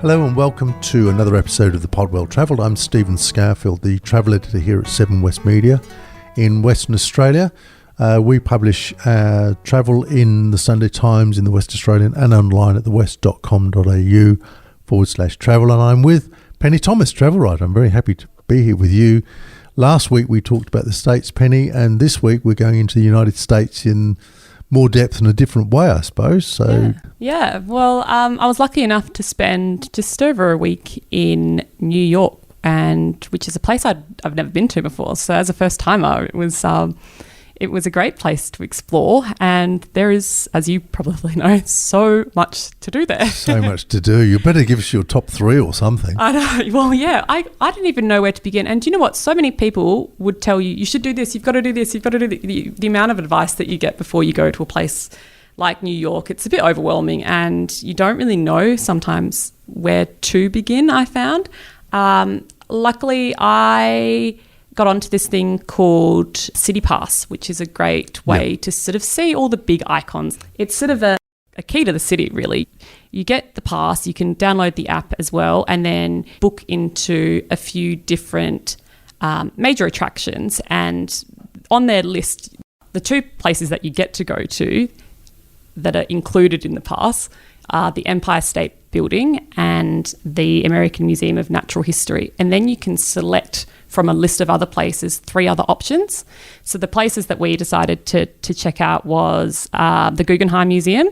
Hello and welcome to another episode of the Pod Well Travelled. I'm Stephen Scourfield, the travel editor here at 7 West Media in Western Australia. We publish travel in the Sunday Times, in the West Australian, and online at thewest.com.au/travel. And I'm with Penny Thomas, travel writer. I'm very happy to be here with you. Last week we talked about the States, Penny, and this week we're going into the United States in more depth in a different way, I suppose. So yeah. Well, I was lucky enough to spend just over a week in New York, and which is a place I've never been to before. So as a first timer, it was a great place to explore, and there is, as you probably know, so much to do there. So much to do. You better give us your top 3 or something. I know. Well, yeah, I didn't even know where to begin. And do you know what? So many people would tell you, you should do this, you've got to do this, you've got to do the amount of advice that you get before you go to a place like New York. It's a bit overwhelming, and you don't really know sometimes where to begin, I found. Luckily, I got onto this thing called City Pass, which is a great way to sort of see all the big icons. It's sort of a key to the city, really. You get the pass, you can download the app as well, and then book into a few different major attractions. And on their list, the 2 places that you get to go to that are included in the pass are the Empire State Building and the American Museum of Natural History. And then you can select from a list of other places 3 other options. So the places that we decided to check out was the Guggenheim Museum,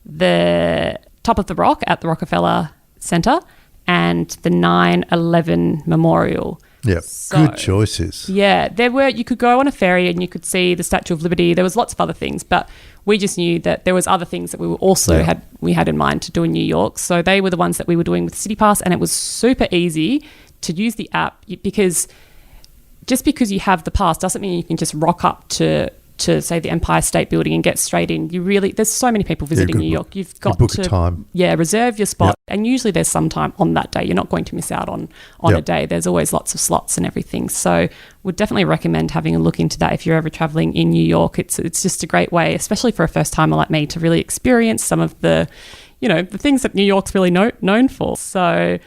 the Top of the Rock at the Rockefeller Center, and the 9/11 Memorial. Yeah, so, good choices. Yeah, you could go on a ferry and you could see the Statue of Liberty. There was lots of other things, but we just knew that there was other things that we were also had in mind to do in New York. So they were the ones that we were doing with City Pass, and it was super easy to use the app, because just because you have the pass doesn't mean you can just rock up to say the Empire State Building and get straight in. There's so many people visiting New York. You've got book to a time. Yeah, reserve your spot. And usually there's some time on that day. You're not going to miss out on a day. There's always lots of slots and everything. So would definitely recommend having a look into that if you're ever traveling in New York. It's just a great way, especially for a first timer like me, to really experience some of the, the things that New York's really known for. So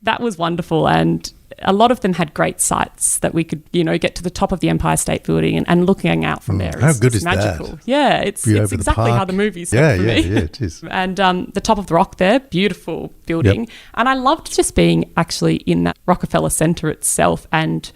that was wonderful, and a lot of them had great sights that we could, get to the top of the Empire State Building and looking out from there. How good is magical. That? Yeah, it's exactly how the movie said for me. Yeah, it is. And the Top of the Rock there, beautiful building. Yep. And I loved just being actually in that Rockefeller Center itself and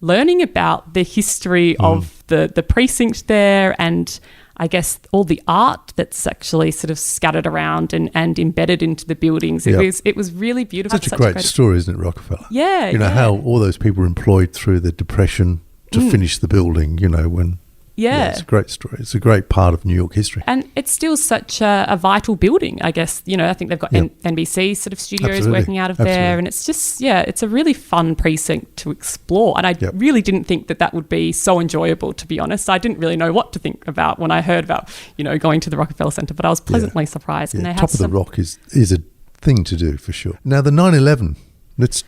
learning about the history of the precinct there, and I guess all the art that's actually sort of scattered around and embedded into the buildings. It was really beautiful. Such a great story, isn't it, Rockefeller? Yeah. How all those people were employed through the Depression to finish the building, when... Yeah, it's a great story. It's a great part of New York history. And it's still such a vital building, I guess. I think they've got NBC sort of studios working out of there. And it's just, it's a really fun precinct to explore. And I really didn't think that would be so enjoyable, to be honest. I didn't really know what to think about when I heard about, going to the Rockefeller Center, but I was pleasantly surprised. Yeah. And they Top of the Rock is a thing to do for sure. Now, the 9/11, let's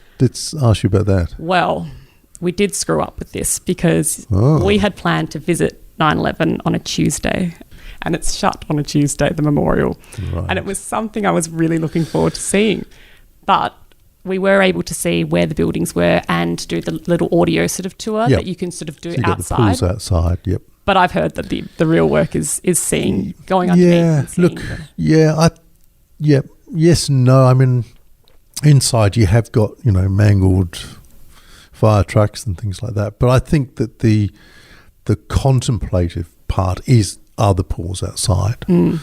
ask you about that. Well, we did screw up with this because we had planned to visit 9/11 on a Tuesday, and it's shut on a Tuesday, the memorial. Right. And it was something I was really looking forward to seeing. But we were able to see where the buildings were and do the little audio sort of tour that you can sort of do so you outside. Got the pools outside, yep. But I've heard that the real work is seeing, going underneath. Yes and no. I mean, inside you have got, mangled fire trucks and things like that. But I think that the contemplative part are the pools outside and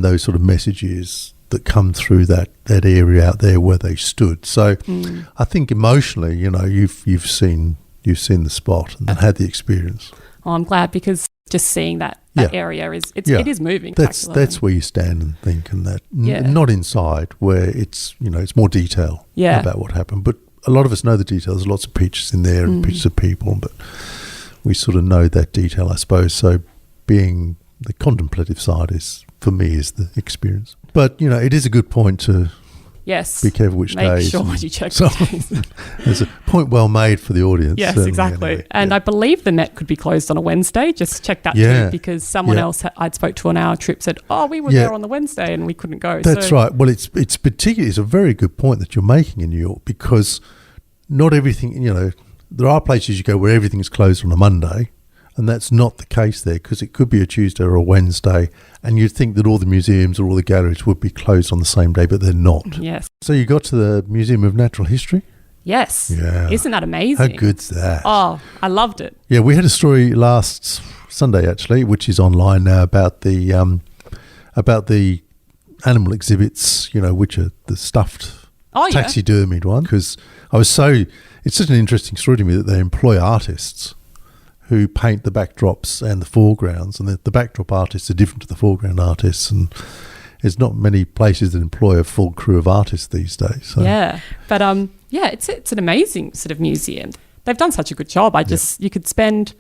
those sort of messages that come through that area out there where they stood. So I think emotionally, you've seen the spot and had the experience. Oh, I'm glad, because just seeing that area it is moving. That's where you stand and think, and that not inside where it's it's more detail about what happened. But a lot of us know the details. There's lots of pictures in there and pictures of people, but we sort of know that detail, I suppose. So being the contemplative side for me is the experience. But, it is a good point to Yes. Be careful which days. Make sure you check So the days. there's a point well made for the audience. Yes, certainly, exactly. anyway. And I believe the Met could be closed on a Wednesday. Just check that too, because someone else I'd spoke to on our trip said, we were there on the Wednesday and we couldn't go. That's right. Well, it's a very good point that you're making in New York, because not everything, there are places you go where everything's closed on a Monday, and that's not the case there, because it could be a Tuesday or a Wednesday, and you'd think that all the museums or all the galleries would be closed on the same day, but they're not. Yes. So you got to the Museum of Natural History? Yes. Yeah. Isn't that amazing? How good's that? Oh, I loved it. Yeah, we had a story last Sunday, actually, which is online now, about the animal exhibits, which are the stuffed taxidermied one, because it's such an interesting story to me that they employ artists who paint the backdrops and the foregrounds, and the backdrop artists are different to the foreground artists, and there's not many places that employ a full crew of artists these days. So. Yeah, but it's an amazing sort of museum. They've done such a good job. You could spend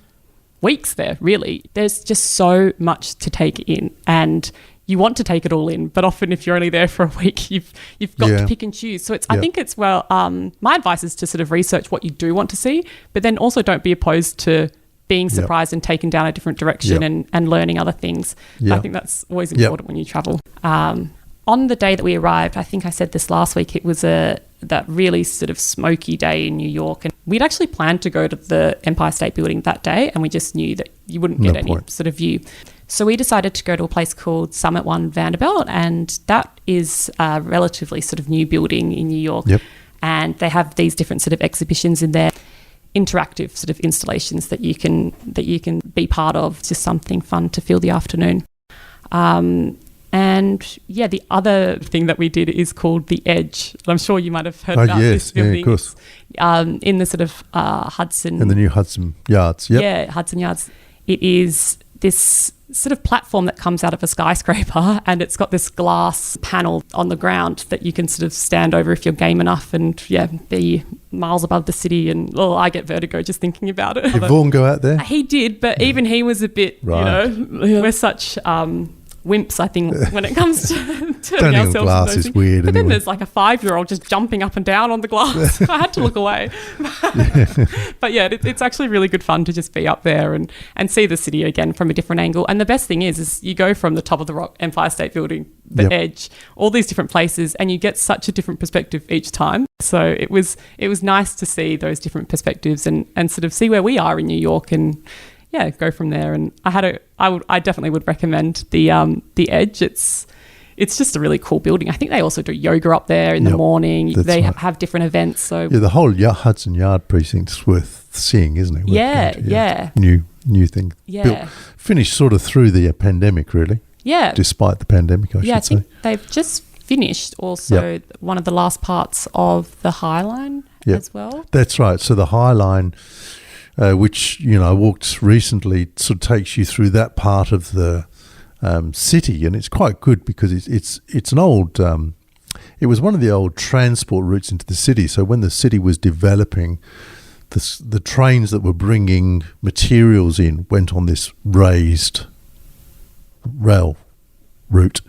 weeks there, really. There's just so much to take in, and you want to take it all in, but often if you're only there for a week, you've got to pick and choose. So I think it's my advice is to sort of research what you do want to see, but then also don't be opposed to being surprised and taken down a different direction and learning other things. I think that's always important when you travel. On the day that we arrived, I think I said this last week, it was that really sort of smoky day in New York. And we'd actually planned to go to the Empire State Building that day, and we just knew that you wouldn't get any sort of view. So we decided to go to a place called Summit One Vanderbilt, and that is a relatively sort of new building in New York. Yep. And they have these different sort of exhibitions in there, interactive sort of installations that you can be part of. It's just something fun to fill the afternoon. The other thing that we did is called The Edge. I'm sure you might have heard about this building. Yeah, of course. In the sort of Hudson. In the new Hudson Yards. Yep. Yeah, Hudson Yards. It is this sort of platform that comes out of a skyscraper, and it's got this glass panel on the ground that you can sort of stand over if you're game enough, and be miles above the city. And I get vertigo just thinking about it. Did Vaughan go out there? He did, but even he was a bit, we're such wimps, I think, when it comes to turning ourselves into glass those is things. weird. But anyway. then there's like a 5-year-old just jumping up and down on the glass. I had to look away. But it's actually really good fun to just be up there and see the city again from a different angle. And the best thing is you go from the top of the rock, Empire State Building, the Edge, all these different places, and you get such a different perspective each time. So it was nice to see those different perspectives and sort of see where we are in New York and go from there. And I definitely would recommend the Edge. It's just a really cool building. I think they also do yoga up there in the morning. They have different events. So the whole Hudson Yard precinct's worth seeing, isn't it? Yeah. New thing. Yeah. Finished sort of through the pandemic, really. Yeah. Despite the pandemic, I should say. I think they've just finished also one of the last parts of the High Line as well. That's right. So the High Line, which, I walked recently, sort of takes you through that part of the city, and it's quite good because it's an old it was one of the old transport routes into the city. So when the city was developing, the trains that were bringing materials in went on this raised rail route,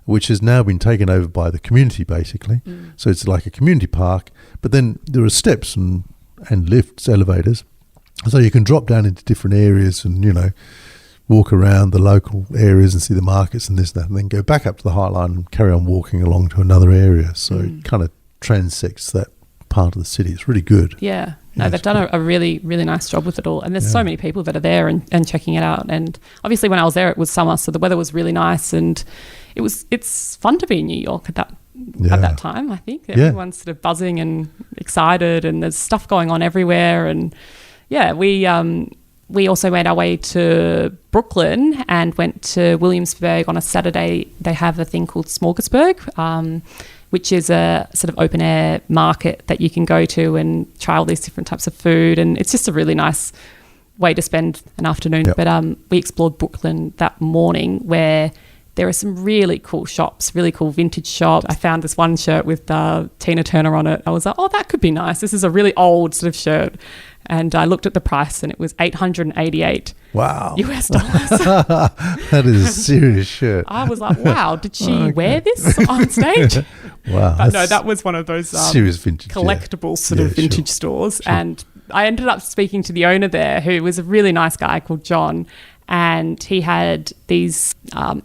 which has now been taken over by the community, basically. So it's like a community park, but then there are steps and lifts, elevators, so you can drop down into different areas and walk around the local areas and see the markets and this and that, and then go back up to the High Line and carry on walking along to another area. So it kind of transects that part of the city. It's really good. Yeah. No, they've done a really, really nice job with it all. And there's so many people that are there and checking it out. And obviously when I was there, it was summer, so the weather was really nice, and it's fun to be in New York at that time, I think. Everyone's sort of buzzing and excited, and there's stuff going on everywhere. And we also made our way to Brooklyn and went to Williamsburg on a Saturday. They have a thing called Smorgasburg, which is a sort of open air market that you can go to and try all these different types of food. And it's just a really nice way to spend an afternoon. But we explored Brooklyn that morning, where there are some really cool shops, really cool vintage shops. I found this one shirt with Tina Turner on it. I was like, oh, that could be nice. This is a really old sort of shirt. And I looked at the price and it was $888 Wow. US. That is a serious shirt. I was like, wow, did she wear this on stage? Wow. But no, that was one of those serious vintage, collectible sort of vintage stores. Sure. And I ended up speaking to the owner there, who was a really nice guy called John. And he had these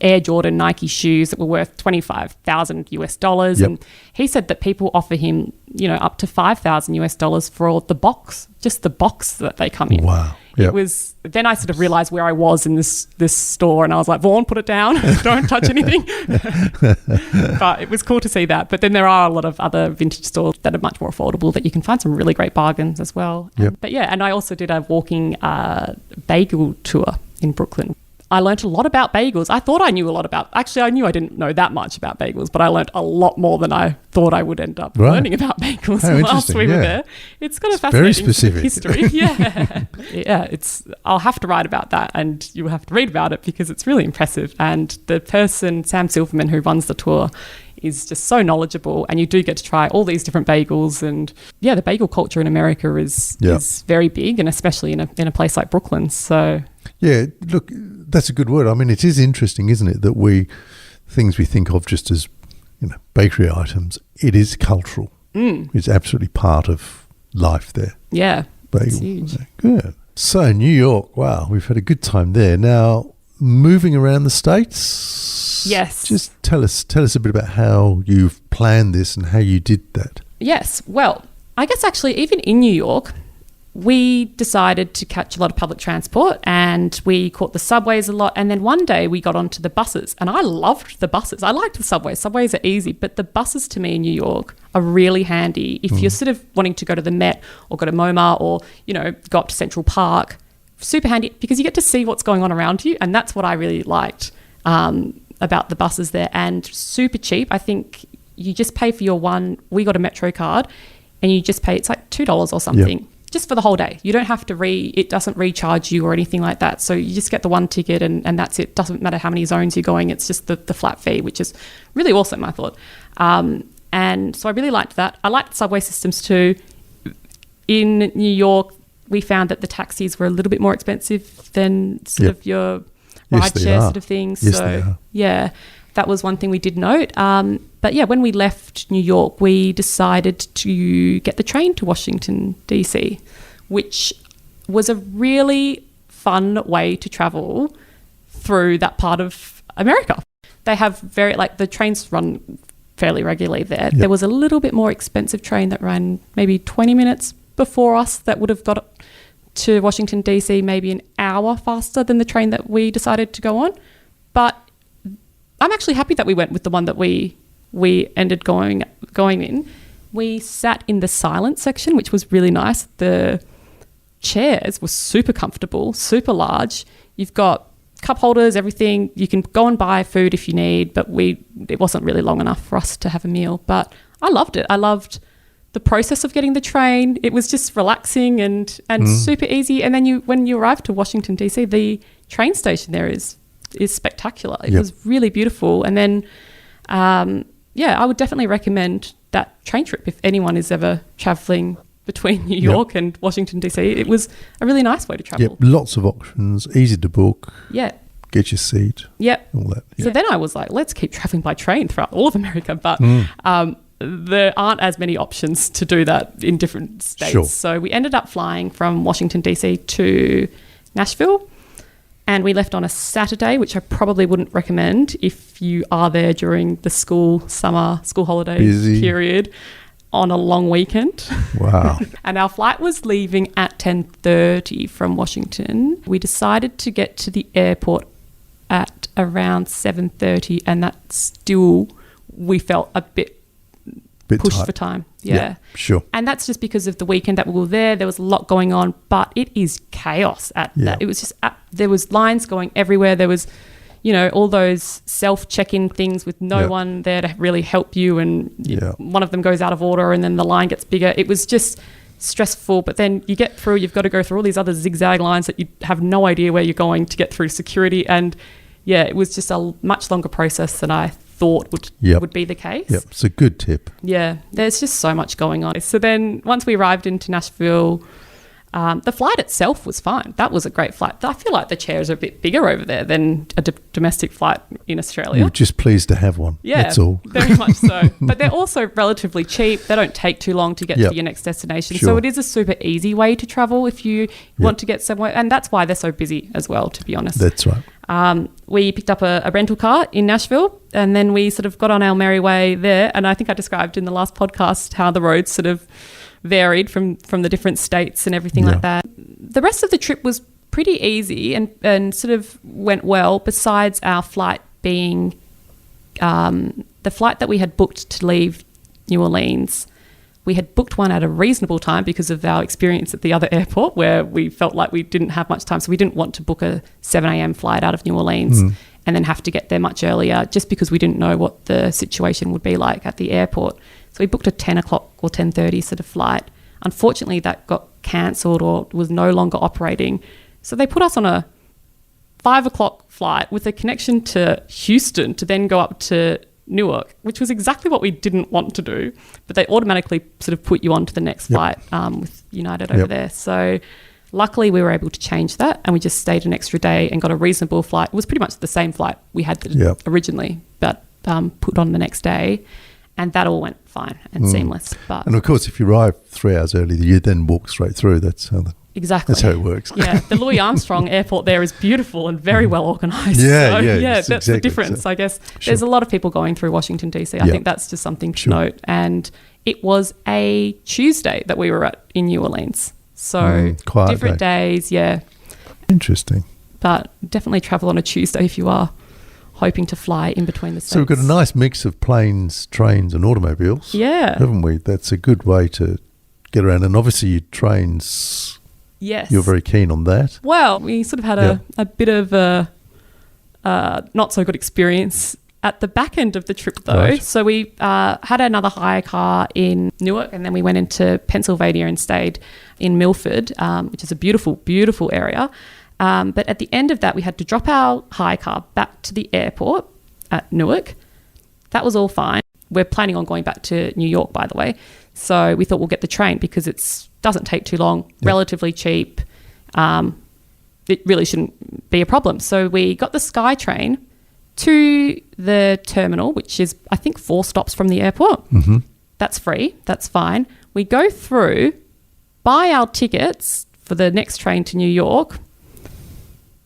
Air Jordan Nike shoes that were worth $25,000 US. And he said that people offer him, up to $5,000 US for the box, just the box that they come in. Wow. It was, then I sort of realized where I was in this store, and I was like, Vaughn, put it down. Don't touch anything. But it was cool to see that. But then there are a lot of other vintage stores that are much more affordable that you can find some really great bargains as well. Yep. But yeah, and I also did a walking bagel tour in Brooklyn. I learnt a lot about bagels. I thought I knew a lot about, actually I knew I didn't know that much about bagels, but I learnt a lot more than I thought I would end up learning about bagels whilst we were there. It's got a fascinating history. Yeah. Yeah, I'll have to write about that, and you'll have to read about it because it's really impressive. And the person, Sam Silverman, who runs the tour, is just so knowledgeable, and you do get to try all these different bagels. And yeah, the bagel culture in America is very big, and especially in a place like Brooklyn. So yeah, look, that's a good word. I mean, it is interesting, isn't it, that things we think of just as bakery items, it is cultural. It's absolutely part of life there. Yeah, bagel. It's huge. Good. So New York, wow, we've had a good time there. Now, moving around the States. Yes. Just tell us a bit about how you've planned this and how you did that. Yes. Well, I guess actually even in New York, we decided to catch a lot of public transport, and we caught the subways a lot. And then one day we got onto the buses, and I loved the buses. I liked the subways. Subways are easy, but the buses to me in New York are really handy. If you're sort of wanting to go to the Met or go to MoMA or, go up to Central Park, super handy because you get to see what's going on around you. And that's what I really liked about the buses there, and super cheap. I think you just pay for your we got a Metro card, and you just pay, it's like $2 or something. Yep. Just for the whole day. You don't have to it doesn't recharge you or anything like that. So you just get the one ticket and that's it. Doesn't matter how many zones you're going. It's just the flat fee, which is really awesome, I thought. And so I really liked that. I liked the subway systems too. In New York, we found that the taxis were a little bit more expensive than sort of your rideshare sort of things. Yes, so they are. Yeah, that was one thing we did note. But yeah, when we left New York, we decided to get the train to Washington, D.C., which was a really fun way to travel through that part of America. They have the trains run fairly regularly there. Yep. There was a little bit more expensive train that ran maybe 20 minutes before us that would have got to Washington, D.C. maybe an hour faster than the train that we decided to go on. But I'm actually happy that we went with the one that we ended going in. We sat in the silent section, which was really nice. The chairs were super comfortable, super large. You've got cup holders, everything. You can go and buy food if you need, but it wasn't really long enough for us to have a meal. But I loved it. I loved the process of getting the train. It was just relaxing and super easy. And then when you arrive to Washington, D.C., the train station there is spectacular. It was really beautiful. And then, I would definitely recommend that train trip if anyone is ever traveling between New York and Washington, D.C. It was a really nice way to travel. Yep, lots of options, easy to book. Yeah. Get your seat. Yep. All that. Yep. So then I was like, let's keep traveling by train throughout all of America. But there aren't as many options to do that in different states. Sure. So we ended up flying from Washington, D.C. to Nashville. And we left on a Saturday, which I probably wouldn't recommend if you are there during the summer school holiday period on a long weekend. Wow. And our flight was leaving at 10:30 from Washington. We decided to get to the airport at around 7:30, and that still, we felt a bit pushed tight for time. Yeah, sure. And that's just because of the weekend that we were there. There was a lot going on, but it is chaos at that. It was just, there was lines going everywhere. There was, all those self-check-in things with no one there to really help you. And one of them goes out of order and then the line gets bigger. It was just stressful. But then you get through, you've got to go through all these other zigzag lines that you have no idea where you're going to get through security. And yeah, it was just a much longer process than I thought would be the case. Yep, it's a good tip. Yeah, there's just so much going on. So then once we arrived into Nashville, the flight itself was fine. That was a great flight. I feel like the chairs are a bit bigger over there than a domestic flight in Australia. You're just pleased to have one. Yeah, that's all. Very much so. But they're also relatively cheap. They don't take too long to get to your next destination. Sure. So it is a super easy way to travel if you want to get somewhere. And that's why they're so busy as well, to be honest. That's right. We picked up a rental car in Nashville, and then we sort of got on our merry way there. And I think I described in the last podcast how the roads sort of varied from the different states and everything like that. The rest of the trip was pretty easy and sort of went well, besides our flight being the flight that we had booked to leave New Orleans. We had booked one at a reasonable time because of our experience at the other airport, where we felt like we didn't have much time. So we didn't want to book a 7 a.m. flight out of New Orleans and then have to get there much earlier, just because we didn't know what the situation would be like at the airport. So we booked a 10 o'clock or 10:30 sort of flight. Unfortunately, that got cancelled or was no longer operating. So they put us on a 5 o'clock flight with a connection to Houston to then go up to Newark, which was exactly what we didn't want to do. But they automatically sort of put you on to the next flight with United over there. So luckily we were able to change that, and we just stayed an extra day and got a reasonable flight. It was pretty much the same flight we had originally, but put on the next day. And that all went fine and seamless. And of course, if you arrive 3 hours early, you then walk straight through. That's how it works. Yeah, the Louis Armstrong Airport there is beautiful and very well organised. That's exactly, the difference, I guess. Sure. There's a lot of people going through Washington, D.C. I think that's just something to note. And it was a Tuesday that we were in New Orleans. So different days, Interesting. But definitely travel on a Tuesday if you are hoping to fly in between the states. So we've got a nice mix of planes, trains and automobiles. Yeah. Haven't we? That's a good way to get around. And obviously your trains, you're very keen on that. Well, we sort of had a bit of a not so good experience at the back end of the trip though. Right. So we had another hire car in Newark, and then we went into Pennsylvania and stayed in Milford, which is a beautiful, beautiful area. But at the end of that, we had to drop our hire car back to the airport at Newark. That was all fine. We're planning on going back to New York, by the way. So we thought we'll get the train because it doesn't take too long, relatively cheap. It really shouldn't be a problem. So we got the SkyTrain to the terminal, which is, I think, 4 stops from the airport. Mm-hmm. That's free. That's fine. We go through, buy our tickets for the next train to New York.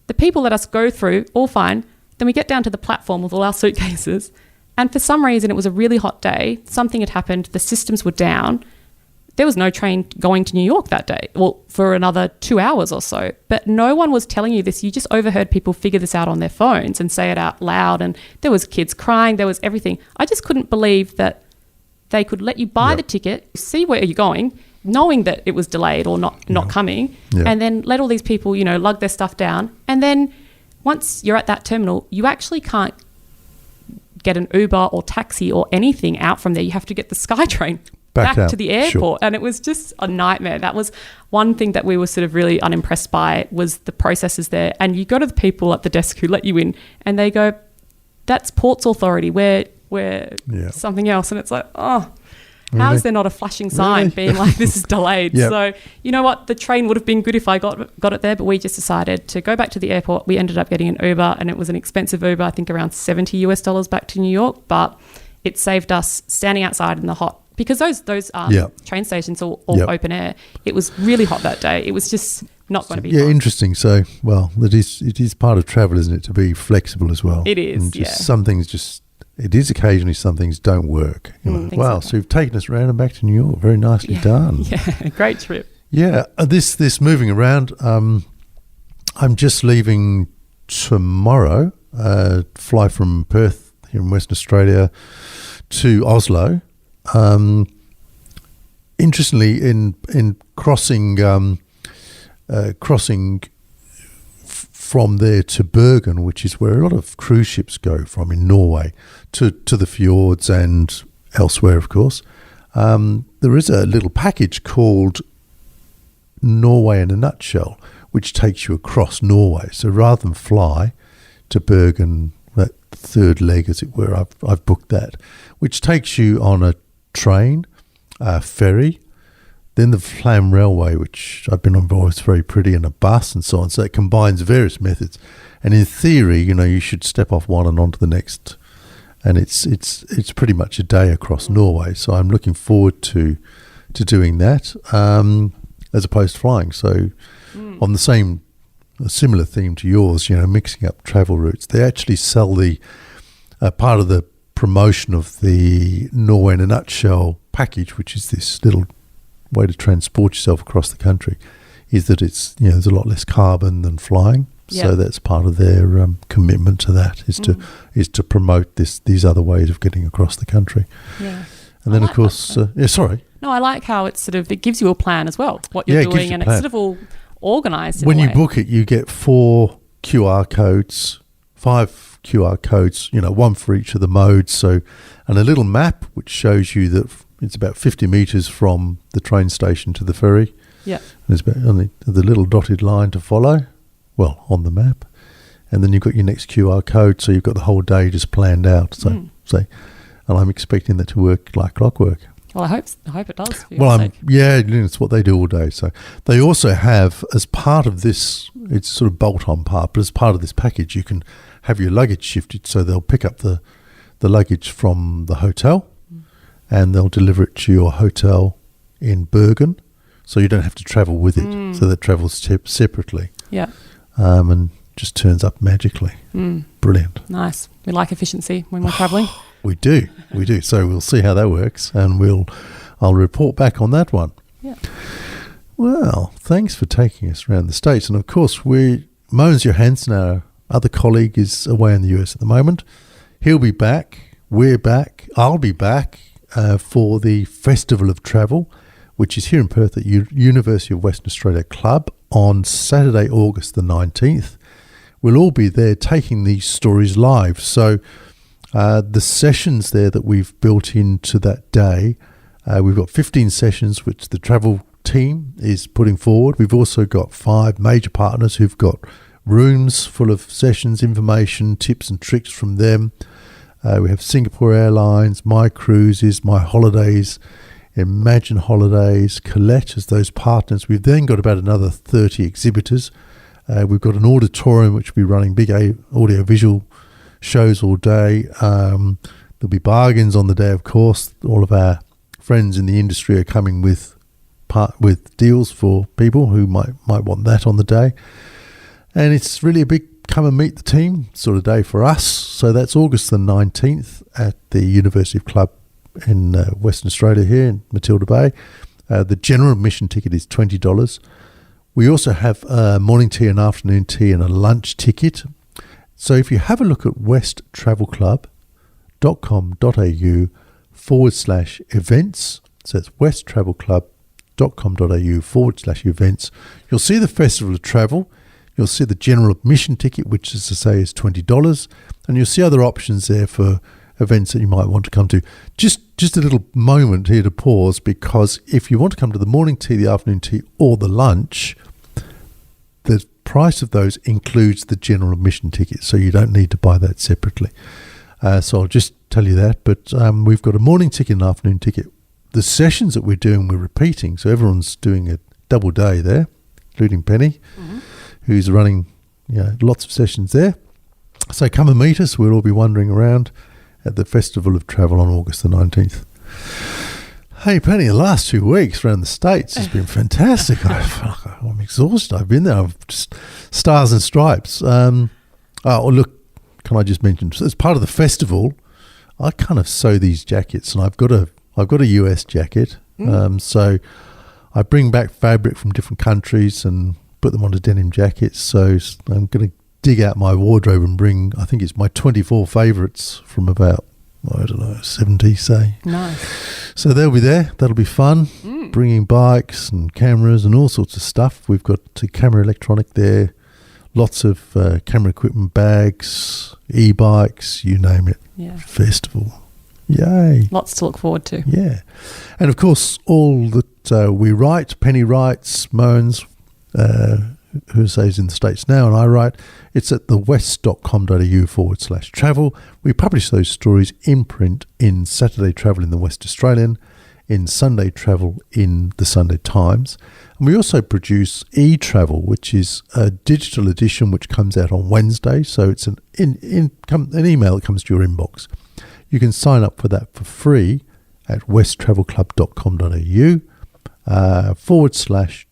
The people let us go through, all fine. Then we get down to the platform with all our suitcases, and for some reason it was a really hot day. Something had happened. The systems were down. There was no train going to New York that day, well, for another 2 hours or so. But no one was telling you this. You just overheard people figure this out on their phones and say it out loud. And there was kids crying. There was everything. I just couldn't believe that they could let you buy the ticket, see where you're going, knowing that it was delayed or not coming, and then let all these people, lug their stuff down. And then once you're at that terminal, you actually can't get an Uber or taxi or anything out from there. You have to get the SkyTrain back to the airport. Sure. And it was just a nightmare. That was one thing that we were sort of really unimpressed by, was the processes there. And you go to the people at the desk who let you in, and they go, that's Ports Authority, we're something else. And it's like, really? How is there not a flashing sign being like, this is delayed? So you know what? The train would have been good if I got it there, but we just decided to go back to the airport. We ended up getting an Uber, and it was an expensive Uber, I think around $70 back to New York, but it saved us standing outside in the hot, because those train stations are all open air. It was really hot that day. It was just not going to be fun. Interesting. So, well, it is part of travel, isn't it, to be flexible as well? It is, and some things it is occasionally some things don't work. Wow, so you've taken us around and back to New York. Very nicely done. Yeah, great trip. Yeah, this moving around, I'm just leaving tomorrow, fly from Perth here in Western Australia to Oslo. Interestingly, in crossing from there to Bergen, which is where a lot of cruise ships go from in Norway, to the fjords and elsewhere, of course. There is a little package called Norway in a Nutshell, which takes you across Norway. So rather than fly to Bergen, that third leg, as it were. I've booked that, which takes you on a train, a ferry, then the Flam Railway, which I've been on board, it's very pretty, and a bus and so on. So it combines various methods. And in theory, you should step off one and onto the next. And it's pretty much a day across Norway. So I'm looking forward to doing that, as opposed to flying. So on a similar theme to yours, mixing up travel routes. They actually sell the part of the promotion of the Norway in a Nutshell package, which is this little way to transport yourself across the country, is that it's there's a lot less carbon than flying. Yeah. So that's part of their commitment to that, is to promote these other ways of getting across the country. Yeah. And then, of course, sorry. No, I like how it's it gives you a plan as well, what you're doing, and it's sort of all organised. When you book it, you get 5 QR codes, one for each of the modes. So, and a little map which shows you that it's about 50 metres from the train station to the ferry. Yeah. There's about only the little dotted line to follow, on the map. And then you've got your next QR code, so you've got the whole day just planned out. So, and I'm expecting that to work like clockwork. Well, I hope it does. It's what they do all day. So they also have, as part of this, it's sort of bolt-on part, but as part of this package, you can have your luggage shifted. So they'll pick up the luggage from the hotel, and they'll deliver it to your hotel in Bergen, so you don't have to travel with it. So that travels separately. Yeah. And just turns up magically. Brilliant. Nice. We like efficiency when we're travelling. We do. So we'll see how that works, and I'll report back on that one. Yeah. Well, thanks for taking us around the States. And of course, Mogens Johansen, our other colleague, is away in the US at the moment. He'll be back. We're back. I'll be back for the Festival of Travel, which is here in Perth at University of Western Australia Club on Saturday, August the 19th. We'll all be there taking these stories live. So the sessions there that we've built into that day, we've got 15 sessions which the travel team is putting forward. We've also got 5 major partners who've got rooms full of sessions, information, tips and tricks from them. We have Singapore Airlines, My Cruises, My Holidays, Imagine Holidays, Colette as those partners. We've then got about another 30 exhibitors. We've got an auditorium which will be running big audio-visual shows all day. There'll be bargains on the day, of course. All of our friends in the industry are coming with deals for people who might want that on the day. And it's really a big come and meet the team sort of day for us. So that's August the 19th at the University of Club in Western Australia here in Matilda Bay. The general admission ticket is $20. We also have morning tea and afternoon tea and a lunch ticket. So if you have a look at westtravelclub.com.au/events, so it's westtravelclub.com.au/events, you'll see the Festival of Travel. You'll see the general admission ticket, which, as I say, is $20. And you'll see other options there for events that you might want to come to. Just a little moment here to pause, because if you want to come to the morning tea, the afternoon tea, or the lunch, the price of those includes the general admission ticket, so you don't need to buy that separately. So I'll just tell you that. But we've got a morning ticket and afternoon ticket. The sessions that we're doing, we're repeating. So everyone's doing a double day there, including Penny, who's running lots of sessions there. So come and meet us. We'll all be wandering around at the Festival of Travel on August the 19th. Hey, Penny, the last 2 weeks around the States has been fantastic. I'm exhausted. I've been there. I'm just stars and stripes. Look, can I just mention, as part of the festival, I kind of sew these jackets, and I've got a US jacket. So I bring back fabric from different countries and put them onto denim jackets. So I'm going to dig out my wardrobe and bring, I think it's my 24 favourites from about, 70, say. Nice. So they'll be there. That'll be fun. Bringing bikes and cameras and all sorts of stuff. We've got a camera electronic there. Lots of camera equipment, bags, e-bikes, you name it. Yeah. Festival. Yay. Lots to look forward to. Yeah. And of course, all that we write, Penny writes, Mogens, who stays in the States now, and I write, It's at thewest.com.au/travel. We publish those stories in print in Saturday Travel in the West Australian, in Sunday Travel in the Sunday Times. And we also produce e-Travel, which is a digital edition which comes out on Wednesday. So it's an email that comes to your inbox. You can sign up for that for free at westtravelclub.com.au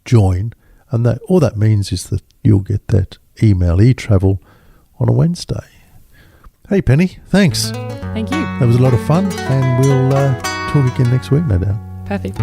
/join. And that all that means is that you'll get that email e-Travel on a Wednesday. Hey, Penny, thanks. Thank you. That was a lot of fun, and we'll talk again next week, no doubt. Perfect.